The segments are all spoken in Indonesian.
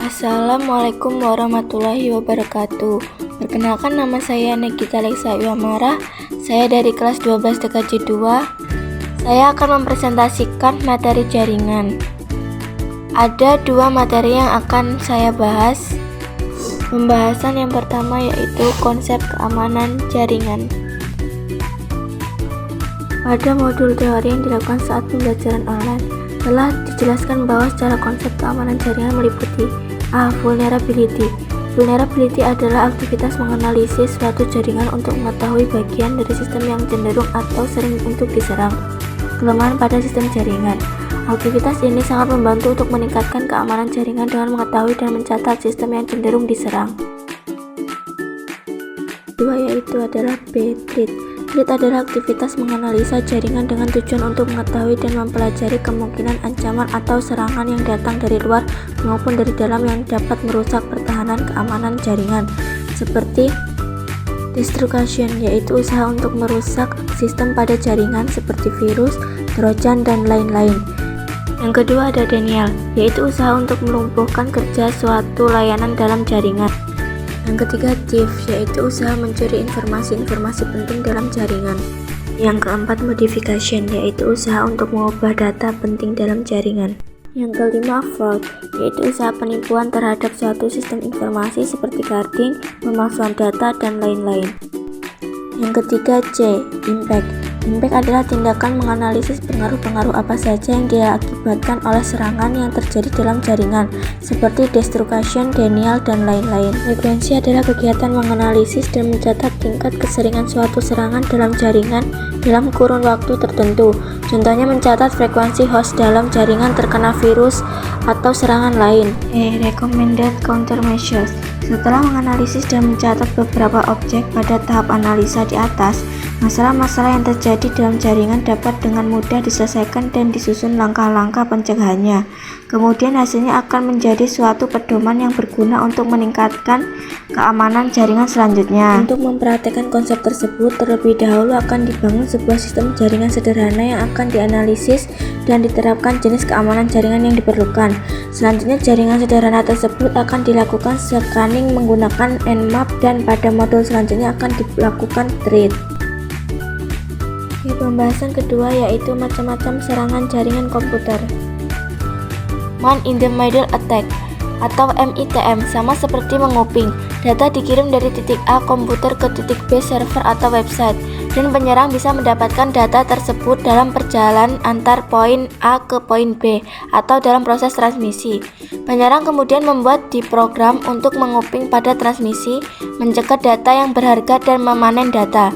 Assalamualaikum warahmatullahi wabarakatuh. Perkenalkan, nama saya Nagita Leksa Iwamara. Saya dari kelas 12 DKJ 2. Saya akan mempresentasikan materi jaringan. Ada dua materi yang akan saya bahas. Pembahasan yang pertama yaitu konsep keamanan jaringan. Pada modul teori yang dilakukan saat pembelajaran online, telah dijelaskan bahwa secara konsep keamanan jaringan meliputi A. Vulnerability. Vulnerability adalah aktivitas menganalisis suatu jaringan untuk mengetahui bagian dari sistem yang cenderung atau sering untuk diserang. Kelemahan pada sistem jaringan. Aktivitas ini sangat membantu untuk meningkatkan keamanan jaringan dengan mengetahui dan mencatat sistem yang cenderung diserang. Kedua yaitu adalah B. Threat. Threat adalah aktivitas menganalisa jaringan dengan tujuan untuk mengetahui dan mempelajari kemungkinan ancaman atau serangan yang datang dari luar maupun dari dalam yang dapat merusak pertahanan keamanan jaringan, seperti destruction, yaitu usaha untuk merusak sistem pada jaringan seperti virus, trojan, dan lain-lain. Yang kedua ada denial, yaitu usaha untuk melumpuhkan kerja suatu layanan dalam jaringan. Yang ketiga thief, yaitu usaha mencuri informasi-informasi penting dalam jaringan. Yang keempat modification, yaitu usaha untuk mengubah data penting dalam jaringan. Yang kelima fraud, yaitu usaha penipuan terhadap suatu sistem informasi seperti carding, pemalsuan data, dan lain-lain. Yang ketiga C. Impact. Impact adalah tindakan menganalisis pengaruh-pengaruh apa saja yang diakibatkan oleh serangan yang terjadi dalam jaringan, seperti destruction, denial, dan lain-lain. Frekuensi adalah kegiatan menganalisis dan mencatat tingkat keseringan suatu serangan dalam jaringan dalam kurun waktu tertentu. Contohnya mencatat frekuensi host dalam jaringan terkena virus atau serangan lain. Recommended countermeasures. Setelah menganalisis dan mencatat beberapa objek pada tahap analisa di atas, masalah-masalah yang terjadi dalam jaringan dapat dengan mudah diselesaikan dan disusun langkah-langkah pencegahannya. Kemudian hasilnya akan menjadi suatu pedoman yang berguna untuk meningkatkan keamanan jaringan selanjutnya. Untuk memperhatikan konsep tersebut, terlebih dahulu akan dibangun sebuah sistem jaringan sederhana yang akan dianalisis dan diterapkan jenis keamanan jaringan yang diperlukan. Selanjutnya, jaringan sederhana tersebut akan dilakukan scanning menggunakan Nmap dan pada modul selanjutnya akan dilakukan threat. Pembahasan kedua yaitu macam-macam serangan jaringan komputer. Man in the Middle Attack atau MITM sama seperti menguping. Data dikirim dari titik A komputer ke titik B server atau website, dan penyerang bisa mendapatkan data tersebut dalam perjalanan antar poin A ke poin B atau dalam proses transmisi. Penyerang kemudian membuat program untuk menguping pada transmisi, mencegat data yang berharga dan memanen data.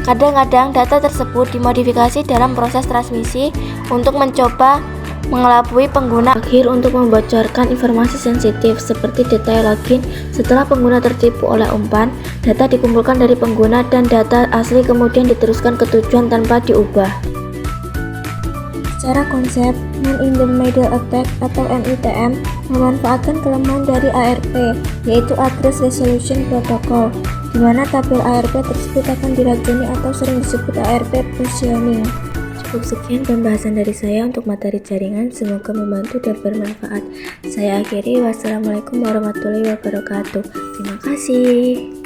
Kadang-kadang data tersebut dimodifikasi dalam proses transmisi untuk mencoba mengelabui pengguna akhir untuk membocorkan informasi sensitif seperti detail login. Setelah pengguna tertipu oleh umpan, data dikumpulkan dari pengguna dan data asli kemudian diteruskan ke tujuan tanpa diubah. Secara konsep, Man in the Middle Attack atau MITM memanfaatkan kelemahan dari ARP, yaitu Address Resolution Protocol, di mana tabel ARP tersebut akan diracuni atau sering disebut ARP positioning. Cukup sekian pembahasan dari saya untuk materi jaringan, semoga membantu dan bermanfaat. Saya akhiri, wassalamualaikum warahmatullahi wabarakatuh. Terima kasih.